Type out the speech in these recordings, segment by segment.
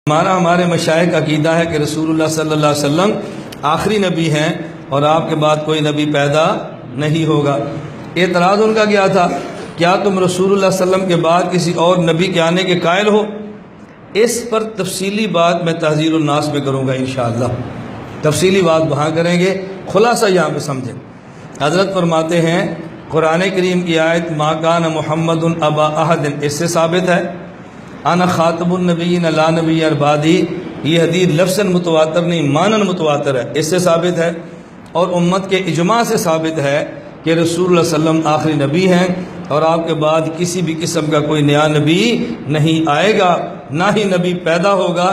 ہمارے مشائخ کا عقیدہ ہے کہ رسول اللہ صلی اللہ علیہ وسلم آخری نبی ہیں اور آپ کے بعد کوئی نبی پیدا نہیں ہوگا۔ اعتراض ان کا کیا تھا؟ کیا تم رسول اللہ صلی اللہ علیہ وسلم کے بعد کسی اور نبی کے آنے کے قائل ہو؟ اس پر تفصیلی بات میں تحذیر الناس میں کروں گا انشاءاللہ، تفصیلی بات وہاں کریں گے، خلاصہ یہاں پہ سمجھیں۔ حضرت فرماتے ہیں قرآن کریم کی آیت ما کان محمد ابا احد، اس سے ثابت ہے انا خاتم النبیین لا نبی بعدی، یہ حدیث لفظاً متواتر نہیں مانن متواتر ہے، اس سے ثابت ہے، اور امت کے اجماع سے ثابت ہے کہ رسول اللہ صلی اللہ علیہ وسلم آخری نبی ہیں اور آپ کے بعد کسی بھی قسم کا کوئی نیا نبی نہیں آئے گا، نہ ہی نبی پیدا ہوگا۔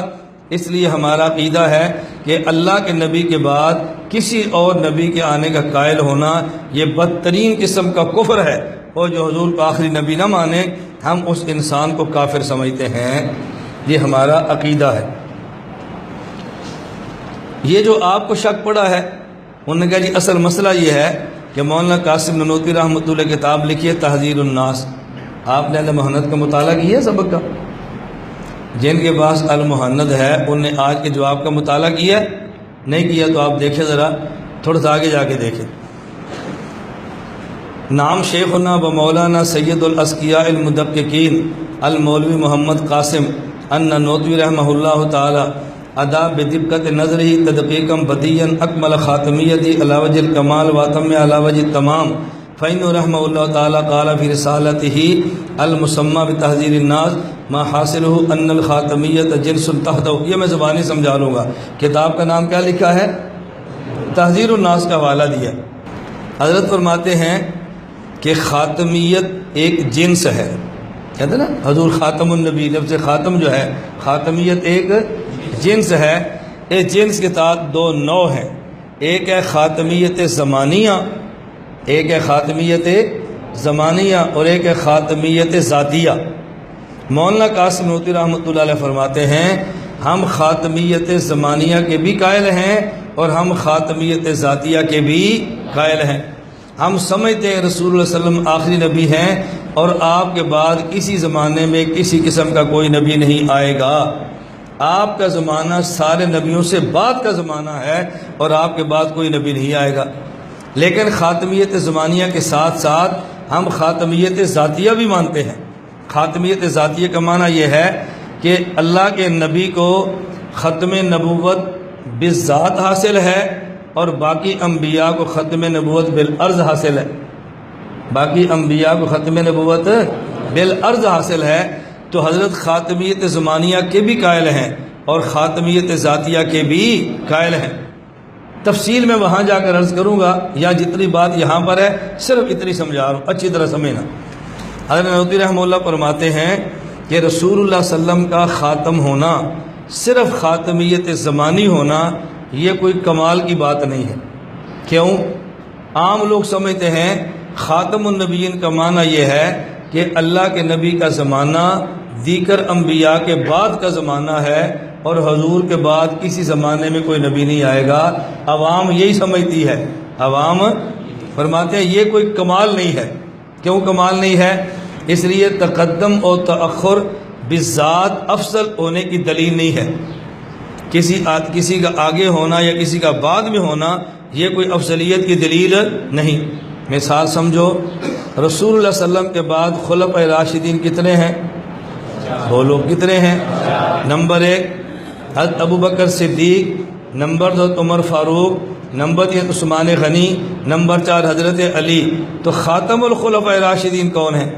اس لیے ہمارا عقیدہ ہے کہ اللہ کے نبی کے بعد کسی اور نبی کے آنے کا قائل ہونا یہ بدترین قسم کا کفر ہے، اور جو حضور کو آخری نبی نہ مانے ہم اس انسان کو کافر سمجھتے ہیں۔ یہ ہمارا عقیدہ ہے۔ یہ جو آپ کو شک پڑا ہے، انہوں نے کہا جی اصل مسئلہ یہ ہے کہ مولانا قاسم ننوتوی رحمۃ اللہ کتاب لکھی ہے تحذیر الناس، آپ نے المحند کا مطالعہ کیا ہے سبق کا؟ جن کے پاس المحند ہے انہوں نے آج کے جواب کا مطالعہ کیا ہے؟ نہیں کیا تو آپ دیکھیں ذرا، تھوڑا سا آگے جا کے دیکھیں۔ نام شیخنا و مولانا سید الاسقیاء المدققین المولوی محمد قاسم الننوتوی رحمہ اللہ تعالی ادا بدقت نظرہ تدقیقا بدیا اکمل خاتمیتی علی وجہ الکمال واتم علی وجہ التمام فإن رحمہ اللہ تعالی قال فی رسالتہ المسمى بتحذیر الناس ما حاصلہ ان الخاتمیت جنس تحتہ۔ یہ میں زبانی سمجھا لوں گا، کتاب کا نام کیا لکھا ہے؟ تحذیر الناس کا حوالہ دیا۔ حضرت فرماتے ہیں کہ خاتمیت ایک جنس ہے، کہتے ہیں نا حضور خاتم النبی، لفظ خاتم جو ہے خاتمیت ایک جنس ہے۔ اس جنس کے تحت دو نوع ہیں، ایک ہے خاتمیت زمانیہ، ایک ہے خاتمیت زمانیہ اور ایک ہے خاتمیت ذاتیہ۔ مولانا قاسم ننوتوی رحمۃ اللہ علیہ فرماتے ہیں ہم خاتمیت زمانیہ کے بھی قائل ہیں اور ہم خاتمیت ذاتیہ کے بھی قائل ہیں۔ ہم سمجھتے ہیں رسول اللہ صلی اللہ علیہ وسلم آخری نبی ہیں اور آپ کے بعد کسی زمانے میں کسی قسم کا کوئی نبی نہیں آئے گا۔ آپ کا زمانہ سارے نبیوں سے بعد کا زمانہ ہے اور آپ کے بعد کوئی نبی نہیں آئے گا، لیکن خاتمیت زمانیہ کے ساتھ ساتھ ہم خاتمیت ذاتیہ بھی مانتے ہیں۔ خاتمیت ذاتیہ کا معنی یہ ہے کہ اللہ کے نبی کو ختم نبوت بالذات حاصل ہے اور باقی انبیاء کو ختم نبوت بالعرض حاصل ہے، باقی انبیاء کو ختم نبوت بالعرض حاصل ہے۔ تو حضرت خاتمیت زمانیہ کے بھی قائل ہیں اور خاتمیت ذاتیہ کے بھی قائل ہیں۔ تفصیل میں وہاں جا کر عرض کروں گا، یا جتنی بات یہاں پر ہے صرف اتنی سمجھا رہا ہوں، اچھی طرح سمجھنا۔ حضرت ننوتوی رحمہ اللہ فرماتے ہیں کہ رسول اللہ صلی اللہ علیہ وسلم کا خاتم ہونا، صرف خاتمیت زمانی ہونا، یہ کوئی کمال کی بات نہیں ہے۔ کیوں؟ عام لوگ سمجھتے ہیں خاتم النبیین کا معنی یہ ہے کہ اللہ کے نبی کا زمانہ دیگر انبیاء کے بعد کا زمانہ ہے اور حضور کے بعد کسی زمانے میں کوئی نبی نہیں آئے گا۔ عوام یہی سمجھتی ہے، عوام فرماتے ہیں یہ کوئی کمال نہیں ہے۔ کیوں کمال نہیں ہے؟ اس لیے تقدم اور تأخر بالذات افضل ہونے کی دلیل نہیں ہے۔ کسی کا آگے ہونا یا کسی کا بعد میں ہونا یہ کوئی افضلیت کی دلیل نہیں۔ مثال سمجھو، رسول اللہ صلی اللہ علیہ وسلم کے بعد خلفائے راشدین کتنے ہیں؟ بولو کتنے ہیں؟ نمبر 1 حضرت ابوبکر صدیق، نمبر 2 عمر فاروق، نمبر 3 عثمان غنی، نمبر 4 حضرت علی۔ تو خاتم الخلفاء راشدین کون ہیں؟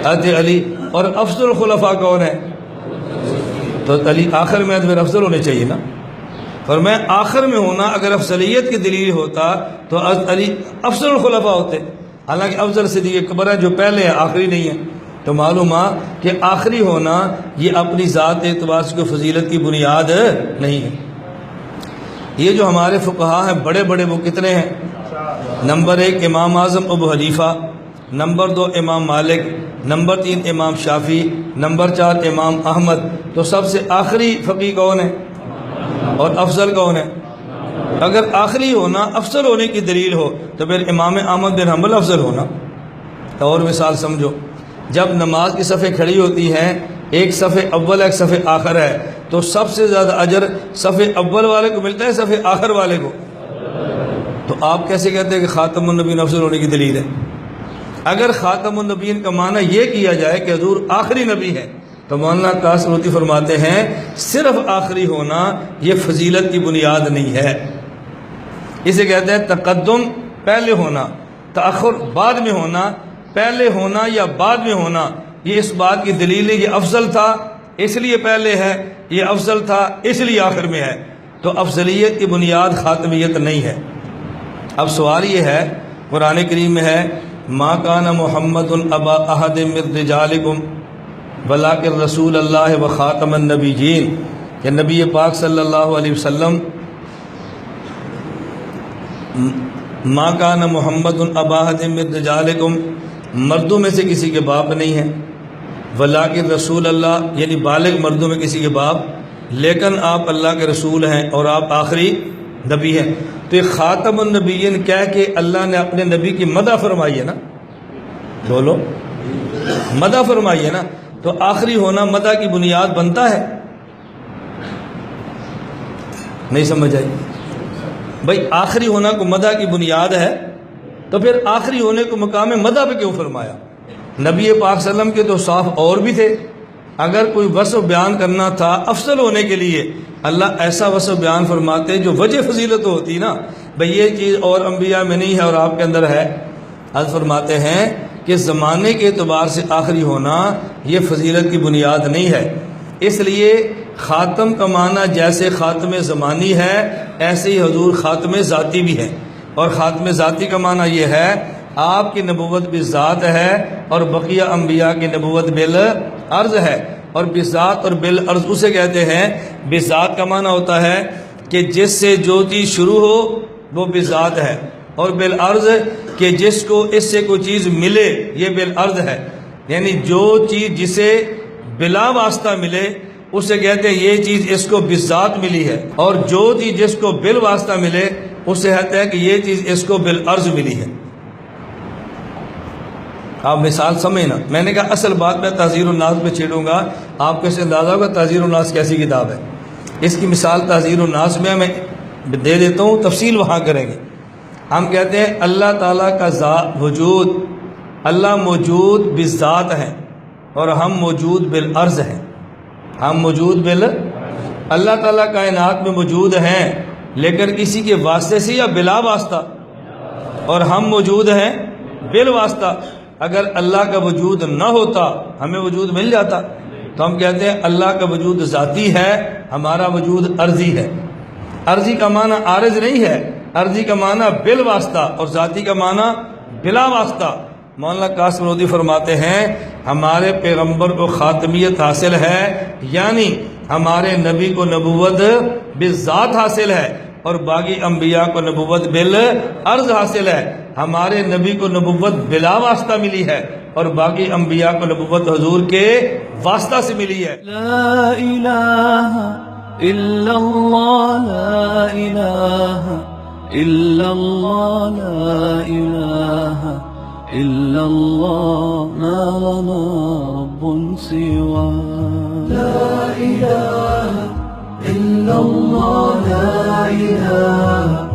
حضرت علی۔ اور افضل الخلفاء کون ہیں؟ تو علی آخر میں پھر افضل ہونے چاہیے نا، اور میں آخر میں ہونا اگر افضلیت کی دلیل ہوتا تو حضرت علی افضل الخلفاء ہوتے، حالانکہ افضل صدیق اکبر ہے جو پہلے ہے آخری نہیں ہے۔ تو معلوم ہوا کہ آخری ہونا یہ اپنی ذات اعتبار سے کوئی فضیلت کی بنیاد نہیں ہے۔ یہ جو ہمارے فقہا ہیں بڑے بڑے وہ کتنے ہیں؟ نمبر 1 امام اعظم ابو حنیفہ، نمبر 2 امام مالک، نمبر 3 امام شافعی، نمبر 4 امام احمد۔ تو سب سے آخری فقیہ کون ہے اور افضل کون ہے؟ اگر آخری ہونا افضل ہونے کی دلیل ہو تو پھر امام احمد بن حنبل افضل ہونا۔ اور مثال سمجھو، جب نماز کی صفیں کھڑی ہوتی ہیں ایک صف اول ہے ایک صف آخر ہے، تو سب سے زیادہ اجر صف اول والے کو ملتا ہے صف آخر والے کو؟ تو آپ کیسے کہتے ہیں کہ خاتم النبیین افضل ہونے کی دلیل ہے؟ اگر خاتم النبیین کا معنی یہ کیا جائے کہ حضور آخری نبی ہے تو مولانا قاسم نانوتوی فرماتے ہیں صرف آخری ہونا یہ فضیلت کی بنیاد نہیں ہے، اسے کہتے ہیں تقدم، پہلے ہونا، تأخر بعد میں ہونا، پہلے ہونا یا بعد میں ہونا، یہ اس بات کی دلیل ہے یہ افضل تھا اس لیے پہلے ہے، یہ افضل تھا اس لیے آخر میں ہے، تو افضلیت کی بنیاد خاتمیت نہیں ہے۔ اب سوال یہ ہے، قرآن کریم میں ہے ما کان محمد ابا احد من رجالکم ولکن رسول اللہ و خاتم النبیین، کہ نبی پاک صلی اللہ علیہ وسلم ما کان محمد ابا احد من رجالکم، مردوں میں سے کسی کے باپ نہیں ہے، ولیکن رسول اللہ یعنی بالغ مردوں میں کسی کے باپ، لیکن آپ اللہ کے رسول ہیں اور آپ آخری نبی ہیں۔ تو یہ خاتم النبیین کہہ کے اللہ نے اپنے نبی کی مدح فرمائی ہے نا، بولو مدح فرمائی ہے نا، تو آخری ہونا مدح کی بنیاد بنتا ہے؟ نہیں سمجھ آئی بھائی؟ آخری ہونا کو مدح کی بنیاد ہے تو پھر آخری ہونے کو مقام مدح پہ کیوں فرمایا؟ نبی پاک صلی اللہ علیہ وسلم کے تو صاف اور بھی تھے، اگر کوئی وصف بیان کرنا تھا افضل ہونے کے لیے اللہ ایسا وصف بیان فرماتے جو وجہ فضیلت ہوتی نا، بھئی یہ چیز اور انبیاء میں نہیں ہے اور آپ کے اندر ہے۔ حضرت فرماتے ہیں کہ زمانے کے اعتبار سے آخری ہونا یہ فضیلت کی بنیاد نہیں ہے، اس لیے خاتم کا معنی جیسے خاتم زمانی ہے ایسے ہی حضور خاتم ذاتی بھی ہے، اور خاتم ذاتی کا معنی یہ ہے آپ کی نبوت بالذات ہے اور بقیہ انبیاء کی نبوت بالعرض ہے، اور بالذات اور بالعرض اسے کہتے ہیں، بالذات کا معنی ہوتا ہے کہ جس سے جو چیز شروع ہو وہ بالذات ہے، اور بالعرض کہ جس کو اس سے کوئی چیز ملے یہ بالعرض ہے، یعنی جو چیز جسے بلا واسطہ ملے اسے کہتے ہیں یہ چیز اس کو بالذات ملی ہے، اور جو چیز جس کو بالواسطہ ملے اسے کہتے ہیں کہ یہ چیز اس کو بالعرض ملی ہے۔ آپ مثال سمجھنا، میں نے کہا اصل بات میں تحذیر الناس پہ چھیڑوں گا، آپ کو اس سے اندازہ ہوگا تحذیر الناس کیسی کتاب ہے۔ اس کی مثال تحذیر الناس میں دے دیتا ہوں، تفصیل وہاں کریں گے۔ ہم کہتے ہیں اللہ تعالیٰ کا وجود، اللہ موجود بالذات ہیں اور ہم موجود بالعرض ہیں، ہم موجود اللہ تعالیٰ کائنات میں موجود ہیں لیکن کسی کے واسطے سے یا بلا واسطہ، اور ہم موجود ہیں بالواسطہ۔ اگر اللہ کا وجود نہ ہوتا ہمیں وجود مل جاتا، تو ہم کہتے ہیں اللہ کا وجود ذاتی ہے، ہمارا وجود عرضی ہے۔ عرضی کا معنی عارض نہیں ہے، عرضی کا معنی بالواسطہ اور ذاتی کا معنی بلا واسطہ۔ مولانا قاسم نانوتوی فرماتے ہیں ہمارے پیغمبر کو خاتمیت حاصل ہے، یعنی ہمارے نبی کو نبوت بالذات حاصل ہے اور باقی انبیاء کو نبوت بالعرض حاصل ہے۔ ہمارے نبی کو نبوت بلا واسطہ ملی ہے اور باقی انبیاء کو نبوت حضور کے واسطہ سے ملی ہے۔ لا الہ الا اللہ، لا الہ الا اللہ، لا الہ الا اللہ، ما لنا رب سوا۔ لا الہ الا اللہ، لا الہ